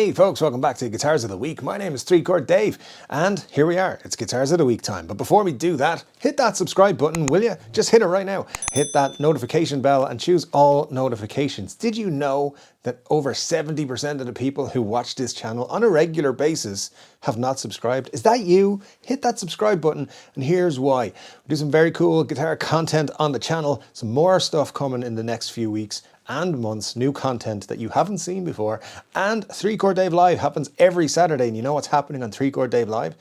Hey folks, welcome back to Guitars of the Week. My name is 3-Chord Dave, and here we are. It's Guitars of the Week time. But before we do that, hit that subscribe button, will you? Just hit it right now. Hit that notification bell and choose all notifications. Did you know that over 70% of the people who watch this channel on a regular basis have not subscribed? Is that you? Hit that subscribe button, and here's why. We do some very cool guitar content on the channel, some more stuff coming in the next few weeks and months, new content that you haven't seen before, and 3-Chord Dave Live happens every Saturday. And you know what's happening on 3-Chord Dave Live?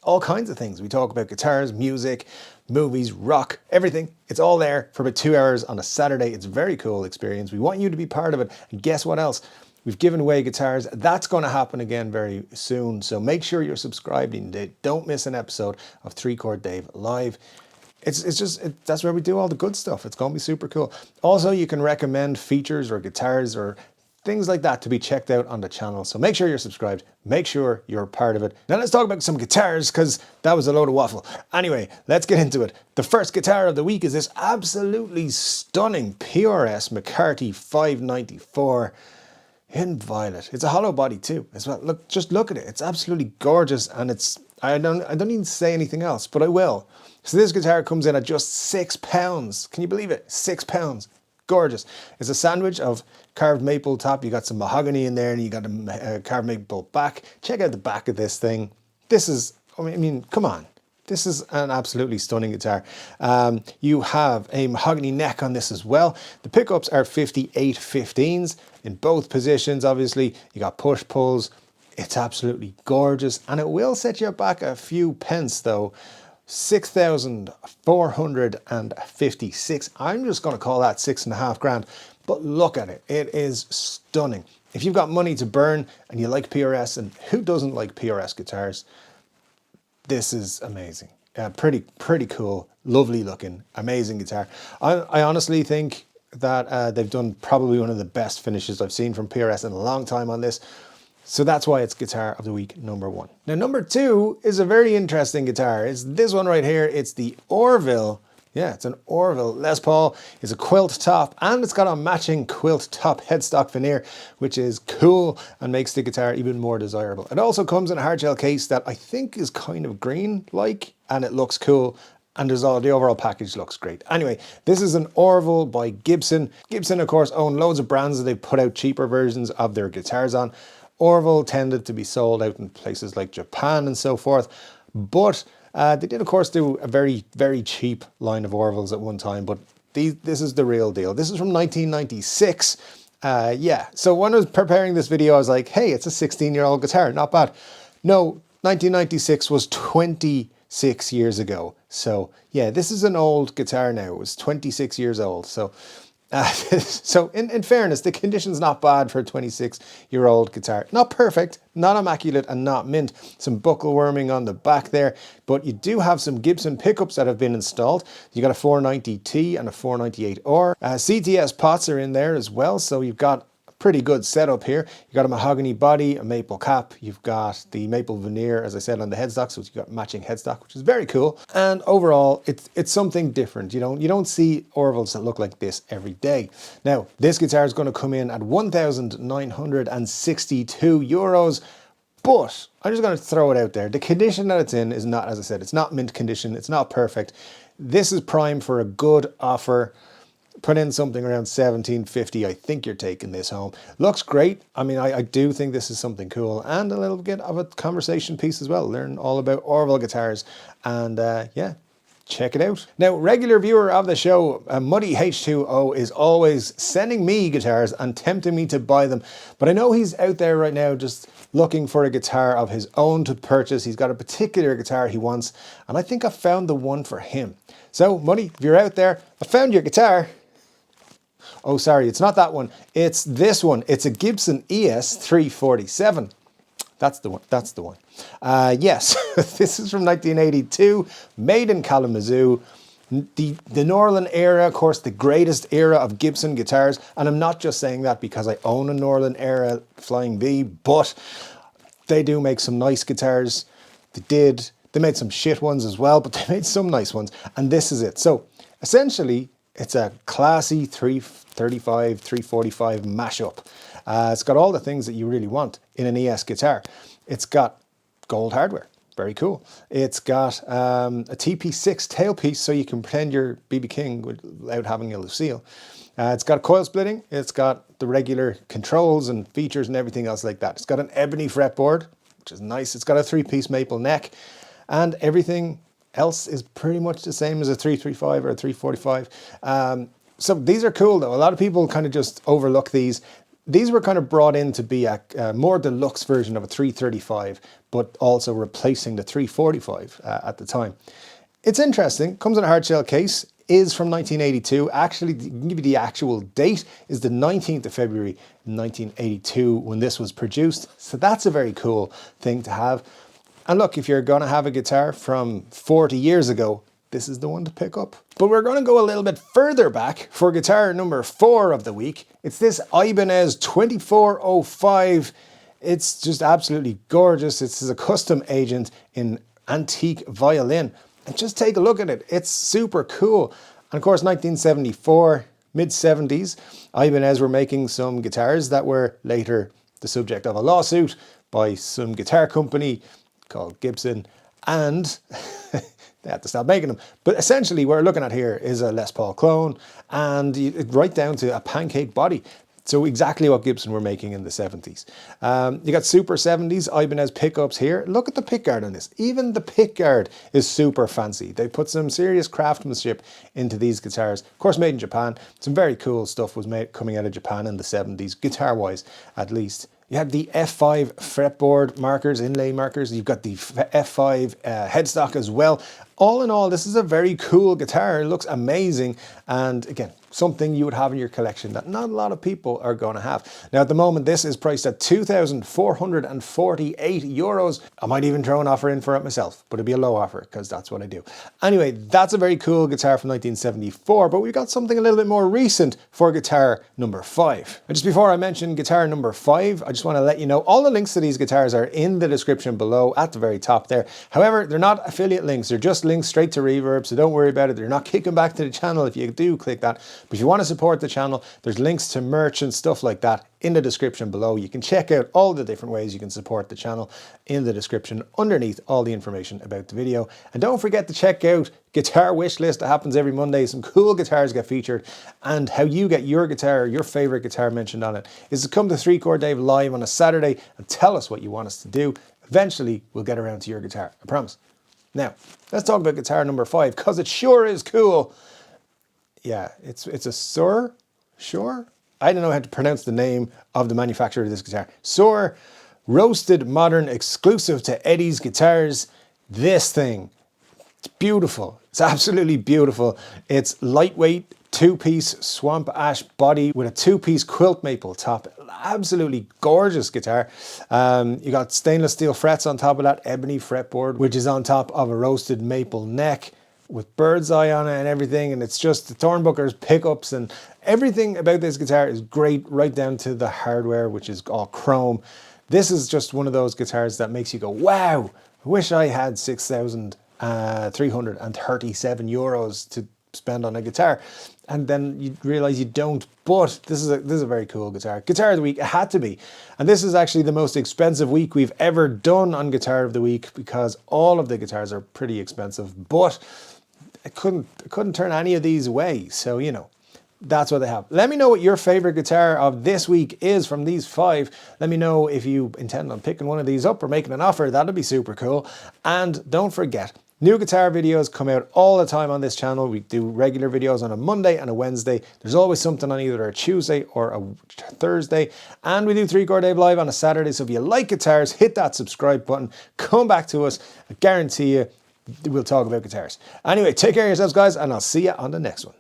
All kinds of things. We talk about guitars, music, movies, rock, everything. It's all there for about 2 hours on a Saturday. It's a very cool experience. We want you to be part of it. And guess what else? We've given away guitars. That's going to happen again very soon. So make sure you're subscribed and don't miss an episode of 3-Chord Dave Live. That's where we do all the good stuff. It's going to be super cool. Also, you can recommend features or guitars or things like that to be checked out on the channel. So make sure you're subscribed. Make sure you're part of it. Now let's talk about some guitars, because that was a load of waffle. Anyway, let's get into it. The first guitar of the week is this absolutely stunning PRS Mccarty 594 in violet. It's a hollow body too as well. Look, just look at it. It's absolutely gorgeous, and I don't need to say anything else, but I will. So this guitar comes in at just £6. Can you believe it? £6. Gorgeous. It's a sandwich of carved maple top. You got some mahogany in there, and you got a carved maple back. Check out the back of this thing. This is, I mean, come on. This is an absolutely stunning guitar. You have a mahogany neck on this as well. The pickups are 58-15s in both positions. Obviously, you got push pulls. It's absolutely gorgeous, and it will set you back a few pence though. 6,456. I'm just going to call that 6.5 grand. But look at it. It is stunning. If you've got money to burn and you like PRS, and who doesn't like PRS guitars? This is amazing. Pretty cool, lovely looking, amazing guitar. I honestly think that they've done probably one of the best finishes I've seen from PRS in a long time on this. So that's why it's Guitar of the Week #1. Now number 2 is a very interesting guitar. It's this one right here. It's the Orville. Yeah, it's an Orville Les Paul. It's a quilt top, and it's got a matching quilt top headstock veneer, which is cool and makes the guitar even more desirable. It also comes in a hardshell case that I think is kind of green-like, and it looks cool. And the overall package looks great. Anyway, this is an Orville by Gibson. Gibson, of course, own loads of brands that they put out cheaper versions of their guitars on. Orville tended to be sold out in places like Japan and so forth, but they did, of course, do a very, very cheap line of Orvilles at one time, but this is the real deal. This is from 1996. Yeah, so when I was preparing this video, I was like, hey, it's a 16-year-old guitar, not bad. No, 1996 was 26 years ago. So yeah, this is an old guitar now. It was 26 years old. So so in fairness, the condition's not bad for a 26-year-old guitar. Not perfect, not immaculate, and not mint. Some buckle worming on the back there, but you do have some Gibson pickups that have been installed. You got a 490T and a 498R. CTS pots are in there as well, so you've got pretty good setup here. You've got a mahogany body, a maple cap. You've got the maple veneer, as I said, on the headstock, so you've got matching headstock, which is very cool. And overall, it's something different. You don't see Orvilles that look like this every day. Now, this guitar is going to come in at €1,962. But I'm just going to throw it out there. The condition that it's in is not, as I said, it's not mint condition. It's not perfect. This is prime for a good offer. Put in something around $1,750. I think you're taking this home. Looks great. I mean, I do think this is something cool, and a little bit of a conversation piece as well. Learn all about Orville guitars, and yeah, check it out. Now, regular viewer of the show, Muddy H2O, is always sending me guitars and tempting me to buy them, but I know he's out there right now just looking for a guitar of his own to purchase. He's got a particular guitar he wants, and I think I found the one for him. So, Muddy, if you're out there, I found your guitar. Oh, sorry, it's not that one. It's this one. It's a Gibson ES 347. That's the one. That's the one. Yes, this is from 1982, made in Kalamazoo. The Norland era, of course, the greatest era of Gibson guitars. And I'm not just saying that because I own a Norland era Flying V, but they do make some nice guitars. They made some shit ones as well, but they made some nice ones. And this is it. So essentially, It's a classy 335, 345 mashup. It's got all the things that you really want in an ES guitar. It's got gold hardware. Very cool. It's got a TP6 tailpiece, so you can pretend you're BB King without having a Lucille. It's got coil splitting. It's got the regular controls and features and everything else like that. It's got an ebony fretboard, which is nice. It's got a 3-piece maple neck, and everything else is pretty much the same as a 335 or a 345. So these are cool though. A lot of people kind of just overlook these. These were kind of brought in to be a more deluxe version of a 335, but also replacing the 345 at the time. It's interesting, comes in a hard shell case, is from 1982. Actually, to give you the actual date, is the 19th of February 1982 when this was produced. So that's a very cool thing to have. And look, if you're gonna have a guitar from 40 years ago, this is the one to pick up. But we're going to go a little bit further back for guitar number 4 of the week. It's this Ibanez 2405. It's just absolutely gorgeous. It's a custom agent in antique violin. And just take a look at it. It's super cool. And of course, 1974, mid-70s, Ibanez were making some guitars that were later the subject of a lawsuit by some guitar company called Gibson, and they had to stop making them. But essentially what we're looking at here is a Les Paul clone, and right down to a pancake body. So exactly what Gibson were making in the 70s. You got super 70s Ibanez pickups here. Look at the pickguard on this. Even the pickguard is super fancy. They put some serious craftsmanship into these guitars. Of course, made in Japan. Some very cool stuff was made coming out of Japan in the 70s, guitar-wise at least. You have the F5 fretboard markers, inlay markers. You've got the F5 headstock as well. All in all, this is a very cool guitar. It looks amazing. And again, something you would have in your collection that not a lot of people are going to have. Now, at the moment, this is priced at €2,448. I might even throw an offer in for it myself, but it'd be a low offer because that's what I do. Anyway, that's a very cool guitar from 1974, but we've got something a little bit more recent for guitar number 5. And just before I mention guitar number 5, I just want to let you know all the links to these guitars are in the description below at the very top there. However, they're not affiliate links. They're just links straight to Reverb, so don't worry about it. They're not kicking back to the channel if you do click that. But if you want to support the channel, there's links to merch and stuff like that in the description below. You can check out all the different ways you can support the channel in the description underneath all the information about the video. And don't forget to check out Guitar Wish List that happens every Monday. Some cool guitars get featured, and how you get your guitar, your favorite guitar mentioned on it is to come to 3 Chord Dave live on a Saturday and tell us what you want us to do. Eventually, we'll get around to your guitar, I promise. Now, let's talk about guitar number 5, because it sure is cool. Yeah, it's a Suhr? Sure? I don't know how to pronounce the name of the manufacturer of this guitar. Suhr, roasted modern exclusive to Eddie's Guitars. This thing, it's beautiful. It's absolutely beautiful. It's lightweight, 2-piece swamp ash body with a 2-piece quilt maple top. Absolutely gorgeous guitar. You got stainless steel frets on top of that, ebony fretboard, which is on top of a roasted maple neck with bird's eye on it and everything. And it's just the Thornbuckers pickups, and everything about this guitar is great, right down to the hardware, which is all chrome. This is just one of those guitars that makes you go, wow, I wish I had €6,337 to spend on a guitar. And then you realize you don't, but this is a very cool guitar. Guitar of the week, it had to be. And this is actually the most expensive week we've ever done on Guitar of the Week, because all of the guitars are pretty expensive, but I couldn't turn any of these away. So, you know, that's what they have. Let me know what your favorite guitar of this week is from these 5. Let me know if you intend on picking one of these up or making an offer. That'd be super cool. And don't forget, new guitar videos come out all the time on this channel. We do regular videos on a Monday and a Wednesday. There's always something on either a Tuesday or a Thursday. And we do 3 Chord Dave live on a Saturday. So if you like guitars, hit that subscribe button. Come back to us. I guarantee you we'll talk about guitars. Anyway, take care of yourselves, guys, and I'll see you on the next one.